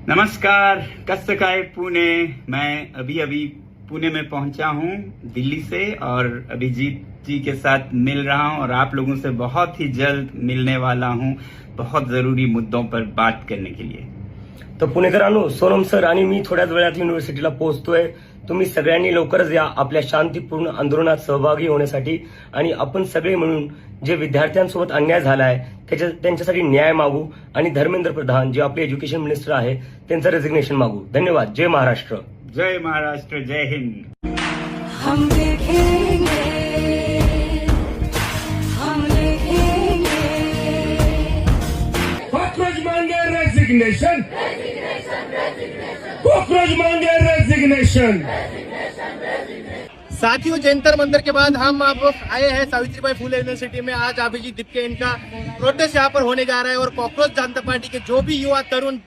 नमस्कार, कसं काय पुणे। मैं अभी पुणे में पहुंचा हूं दिल्ली से और अभिजीत जी के साथ मिल रहा हूं और आप लोगों से बहुत ही जल्द मिलने वाला हूं बहुत जरूरी मुद्दों पर बात करने के लिए। तर पुणेकरांनो, सोनम सर आणि मी थोड्याच वेळात युनिव्हर्सिटीला पोहोचतोय। तुम्ही सगळ्यांनी लवकरच या आपल्या शांतीपूर्ण आंदोलनात सहभागी होण्यासाठी आणि आपण सगळे मिळून जे विद्यार्थ्यांसोबत अन्याय झाला आहे त्यांच्यासाठी न्याय मागू आणि धर्मेंद्र प्रधान जे आपले एज्युकेशन मिनिस्टर आहे त्यांचं रेजिग्नेशन मागू। धन्यवाद। जय महाराष्ट्र। जय महाराष्ट्र, जय हिंद। हम देखेंगे, हम देखेंगे। कॉकरोच मांगे रेजिग्नेशन, कॉकरोच मांगे रेजिग्नेशन। साथियों, जंतर मंतर के बाद हम अब आए हैं सावित्रीबाई फुले यूनिवर्सिटी में। आज अभिजीत दीपके इनका प्रोटेस्ट यहाँ पर होने जा रहा है और कॉकरोच जनता पार्टी के जो भी युवा तरुण